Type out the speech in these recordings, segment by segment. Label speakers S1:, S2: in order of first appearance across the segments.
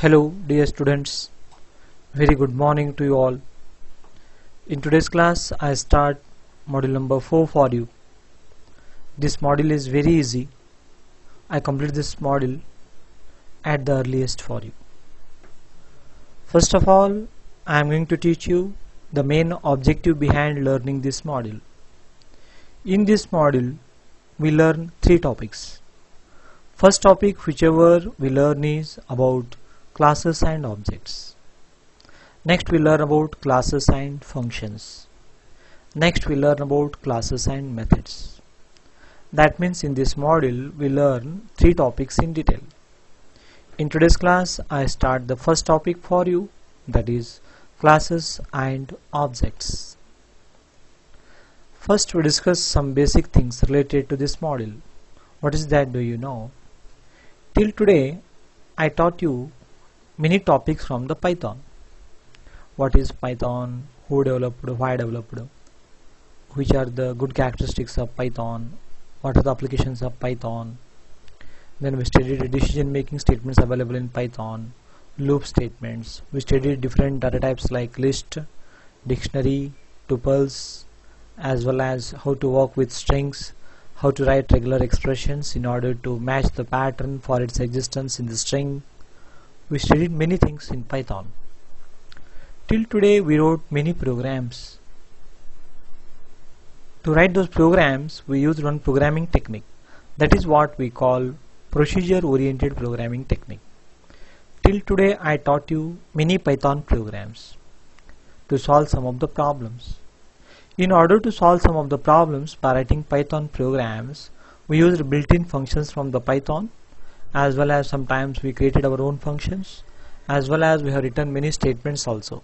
S1: Hello dear students, very good morning to you all. In today's class I start module number 4 for you. This module is very easy. I complete this module at the earliest for you. First of all, I am going to teach you the main objective behind learning this module. In this module we learn 3 topics. First topic whichever we learn is about classes and objects. Next we learn about classes and functions. Next we learn about classes and methods. That means in this module we learn 3 topics in detail. In today's class I start the first topic for you, that is classes and objects. First we discuss some basic things related to this module. What is that, do you know? Till today I taught you many topics from the Python. What is Python, who developed, why developed, which are the good characteristics of Python, what are the applications of Python. Then we studied the decision making statements available in Python, loop statements. We studied different data types like list, dictionary, tuples, as well as how to work with strings, how to write regular expressions in order to match the pattern for its existence in the string. We studied many things in Python. Till today we wrote many programs. To write those programs we used one programming technique, that is what we call procedure oriented programming technique. Till today I taught you many Python programs to solve some of the problems. In order to solve some of the problems by writing Python programs, we used built-in functions from the Python, as well as sometimes we created our own functions, as well as we have written many statements also.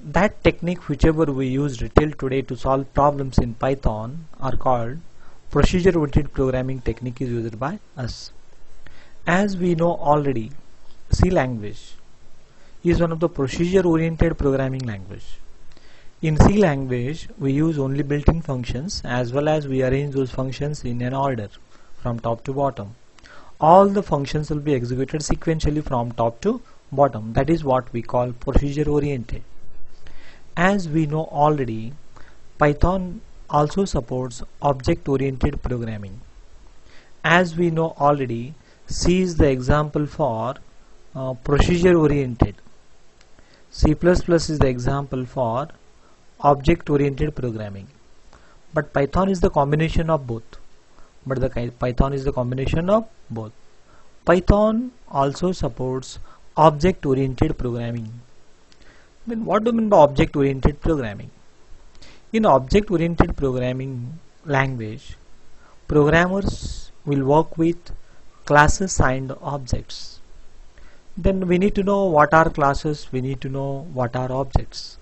S1: That technique whichever we used till today to solve problems in Python are called procedure oriented programming technique is used by us. As we know already, C language is one of the procedure oriented programming language. In C language we use only built-in functions, as well as we arrange those functions in an order from top to bottom. All the functions will be executed sequentially from top to bottom. That is what we call procedure oriented. As we know already, Python also supports object oriented programming. As we know already, C is the example for procedure oriented. C++ is the example for object oriented programming. But Python is the combination of both. Python also supports object oriented programming. Then what do you mean by object oriented programming? In object oriented programming language, programmers will work with classes and objects. Then we need to know what are classes, we need to know what are objects.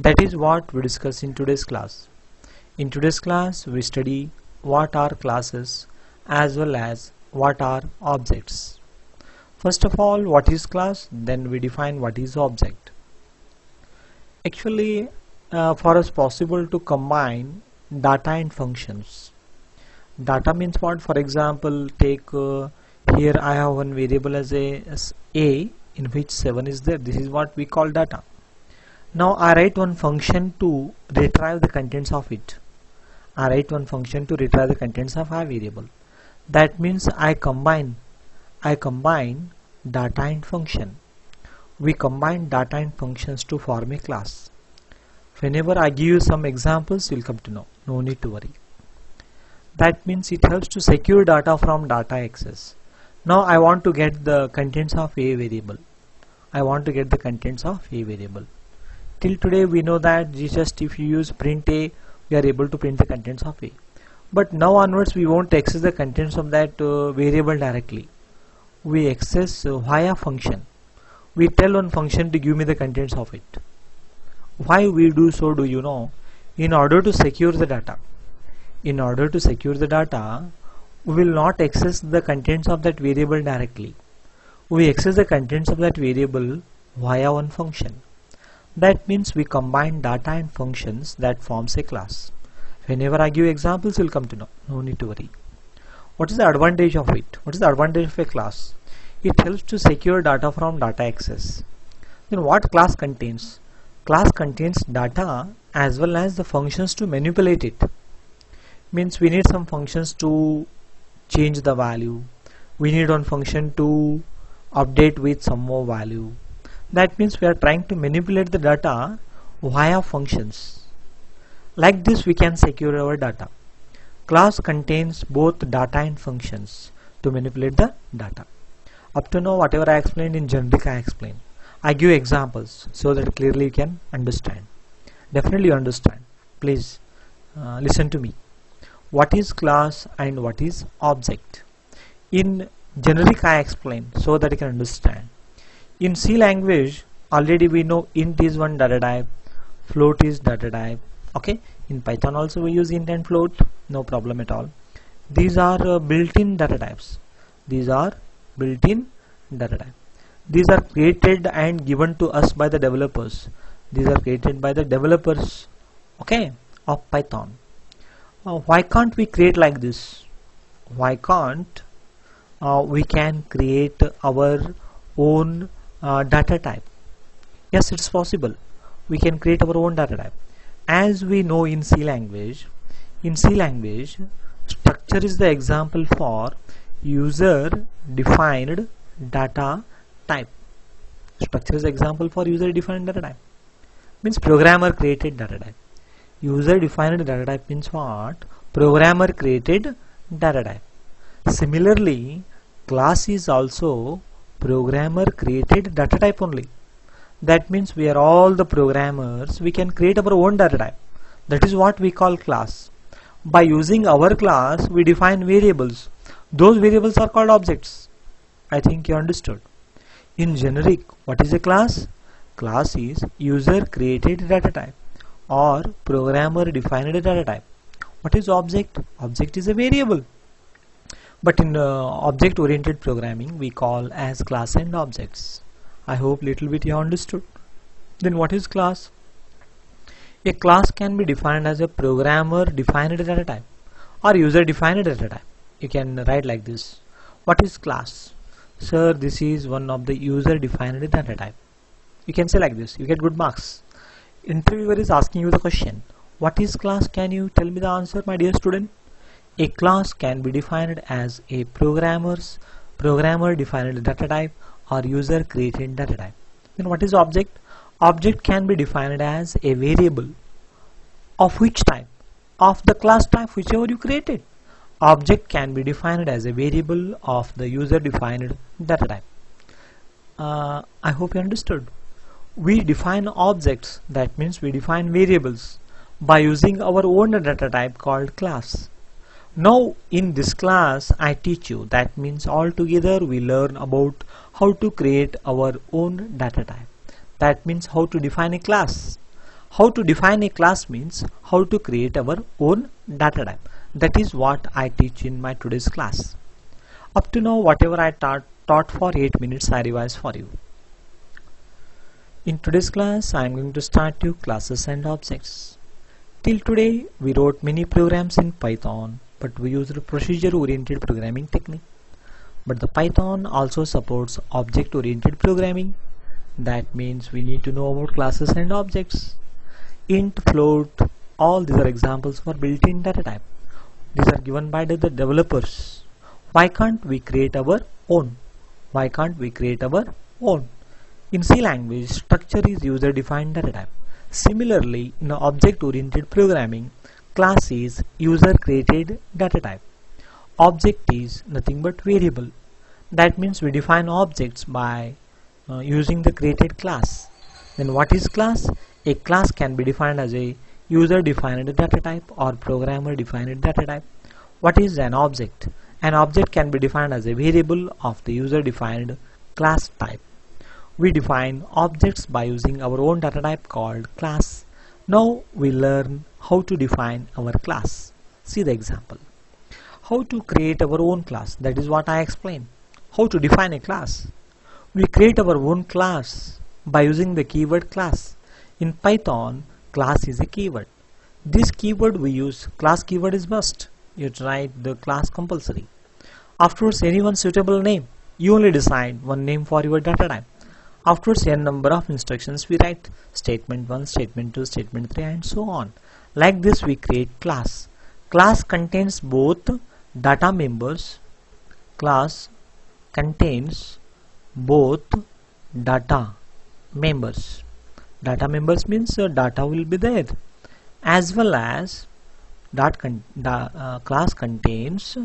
S1: That is what we discuss in today's class. In today's class we study what are classes as well as what are objects. First of all, what is class? Then we define what is object. Actually, for us possible to combine data and functions. Data means what? For example, take here I have one variable as a in which 7 is there. This is what we call data. Now I write one function to retrieve the contents of it. I write one function to retrieve the contents of a variable. That means I combine data and function. We combine data and functions to form a class. Whenever I give you some examples, you will come to know. No need to worry. That means it helps to secure data from data access. Now I want to get the contents of a variable. Till today we know that just if you use print a, we are able to print the contents of a. But now onwards we won't access the contents of that variable directly. We access via function. We tell one function to give me the contents of it. Why we do so, do you know? In order to secure the data. We will not access the contents of that variable directly. We access the contents of that variable via one function. That means we combine data and functions that forms a class. Whenever I give examples, you will come to know. No need to worry. What is the advantage of it? What is the advantage of a class? It helps to secure data from data access. Then what class contains? Class contains data as well as the functions to manipulate it. Means we need some functions to change the value. We need one function to update with some more value. That means we are trying to manipulate the data via functions. Like this we can secure our data. Class contains both data and functions to manipulate the data. Up to now whatever I explained in generic I explained. I give examples so that clearly you can understand. Definitely you understand. Please listen to me. What is class and what is object? In generic I explained so that you can understand. In C language already we know int is one data type, float is data type. Okay. In Python also we use int and float, no problem at all. These are built-in data types. These are built-in data type. These are created and given to us by the developers. These are created by the developers, okay, of Python. Why can't we create like this? Why can't we can create our own data type? Yes, it's possible. We can create our own data type. As we know in C language, structure is the example for user defined data type. Structure is example for user defined data type. Means programmer created data type. User defined data type means what? Programmer created data type. Similarly, class is also programmer created data type only. That means we are all the programmers, we can create our own data type. That is what we call class. By using our class we define variables. Those variables are called objects. I think you understood. In generic, what is a class? Class is user created data type or programmer defined data type. What is object? Object is a variable. But in object oriented programming we call as class and objects. I hope little bit you understood. Then what is class? A class can be defined as a programmer defined data type or user defined data type. You can write like this. What is class? Sir, this is one of the user defined data type. You can say like this. You get good marks. Interviewer is asking you the question. What is class? Can you tell me the answer, my dear student? A class can be defined as a programmer defined data type or user created data type. Then what is object? Object can be defined as a variable. Of which type? Of the class type whichever you created. Object can be defined as a variable of the user defined data type. I hope you understood. We define objects, that means we define variables by using our own data type called class. Now in this class I teach you, that means all together we learn about how to create our own data type. That means how to define a class. How to define a class means how to create our own data type. That is what I teach in my today's class. Up to now whatever I taught for 8 minutes I revise for you. In today's class I am going to start you classes and objects. Till today we wrote many programs in Python, but we used procedure oriented programming technique. But the Python also supports object oriented programming. That means we need to know about classes and objects. Int, float, all these are examples for built-in data type. These are given by the developers. Why can't we create our own? Why can't we create our own? In C language, structure is user defined data type. Similarly, in object oriented programming, class is user created data type. Object is nothing but variable. That means we define objects by using the created class. Then what is class? A class can be defined as a user defined data type or programmer defined data type. What is an object? An object can be defined as a variable of the user defined class type. We define objects by using our own data type called class. Now we learn how to define our class. See the example. How to create our own class, that is what I explained. How to define a class. We create our own class by using the keyword class. In Python, class is a keyword. This keyword we use, class keyword is must. You write the class compulsory. Afterwards, any one suitable name. You only decide one name for your data type. Afterwards, n number of instructions we write, statement 1, statement 2, statement 3, and so on. Like this we create class. Class contains both data members. Class contains both data members. Data members means data will be there, as well as class contains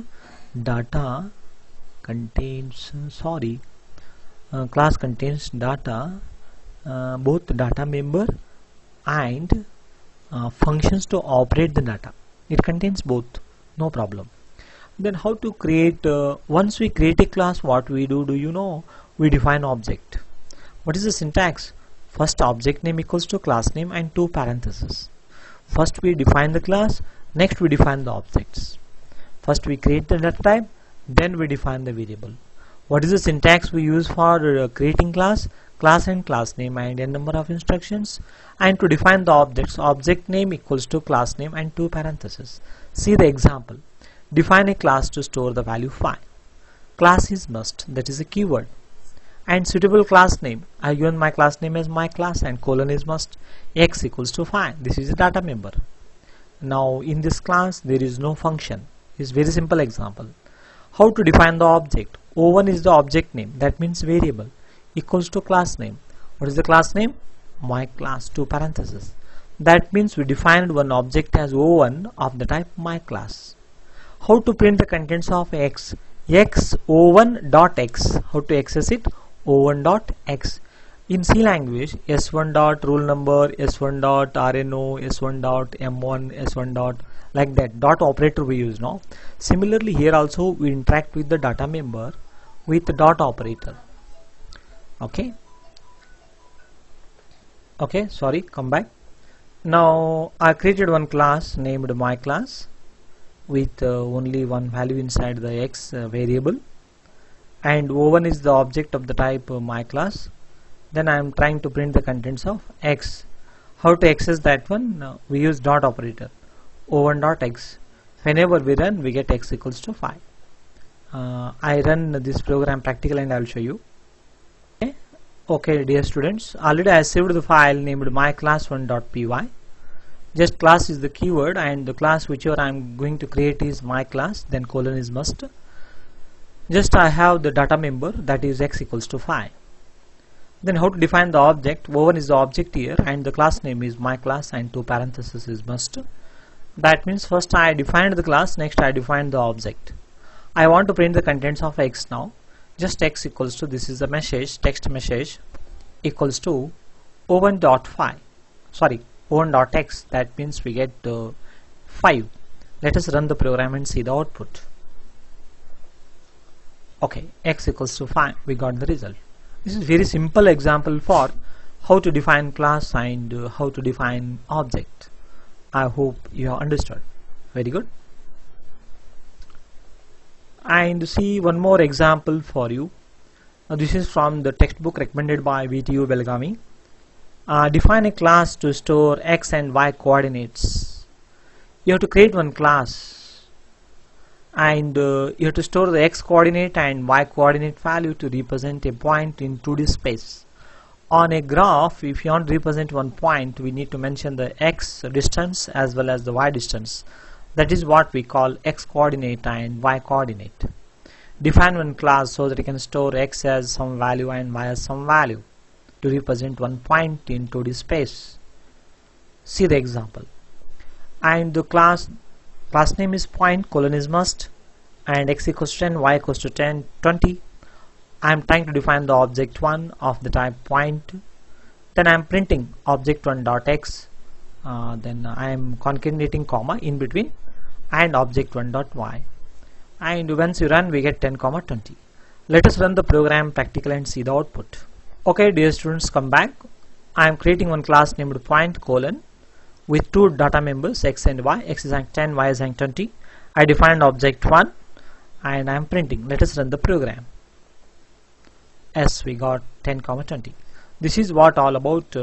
S1: data class contains data, both data member and functions to operate the data. It contains both, no problem. Then how to create, once we create a class, what we do you know? We define object. What is the syntax? First object name equals to class name and 2 parentheses. First we define the class, next we define the objects. First we create the data type, then we define the variable. What is the syntax we use for creating class? Class and class name and n number of instructions. And to define the objects, object name equals to class name and 2 parentheses. See the example. Define a class to store the value 5. Class is must, that is a keyword. And suitable class name, I have given my class name as my class and colon is must. X equals to 5. This is a data member. Now in this class there is no function. It's very simple example. How to define the object? O1 is the object name, that means variable, equals to class name. What is the class name? My class, 2 parentheses. That means we defined one object as O1 of the type my class. How to print the contents of X? X O1.X. How to access it? O1.X. In C language, S1 dot roll number, S1 dot RNO, S1 dot M1, S1 dot, like that dot operator we use now. Similarly here also we interact with the data member with the dot operator. Okay, sorry, come back. Now I created one class named my class with only one value inside the X variable, and O1 is the object of the type my class. Then I am trying to print the contents of X. How to access that one? We use dot operator, O1.X. Whenever we run, we get X equals to 5. I run this program practical and I will show you. Okay, dear students, already I saved the file named myclass1.py. Just class is the keyword and the class whichever I am going to create is my class, then colon is must. Just I have the data member, that is X equals to 5. Then how to define the object? O1 is the object here and the class name is my class and 2 parentheses is must. That means first I defined the class, next I defined the object. I want to print the contents of X now. Just X equals to, this is the message, text message, equals to O1.5. Sorry, O1.X. That means we get 5. Let us run the program and see the output. Okay, X equals to 5. We got the result. This is very simple example for how to define class and how to define object. I hope you have understood. Very good. And see one more example for you. This is from the textbook recommended by VTU Belgavi. Define a class to store X and Y coordinates. You have to create one class and you have to store the X coordinate and Y coordinate value to represent a point in 2D space. On a graph, if you want to represent one point, we need to mention the X distance as well as the Y distance. That is what we call X coordinate and Y coordinate. Define one class so that you can store X as some value and Y as some value to represent one point in 2D space. See the example. And the class name is point, colon is must, and X equals to 10, Y equals to 10, 20. I am trying to define the object 1 of the type point. Then I am printing object 1.X. Then I am concatenating comma in between and object 1.Y. And once you run, we get 10, 20. Let us run the program practical and see the output. Okay, dear students, come back. I am creating one class named point colon with 2 data members X and Y. X is rank 10, Y is rank 20. I defined object 1 and I am printing. Let us run the program. Yes, we got 10, 20. This is what all about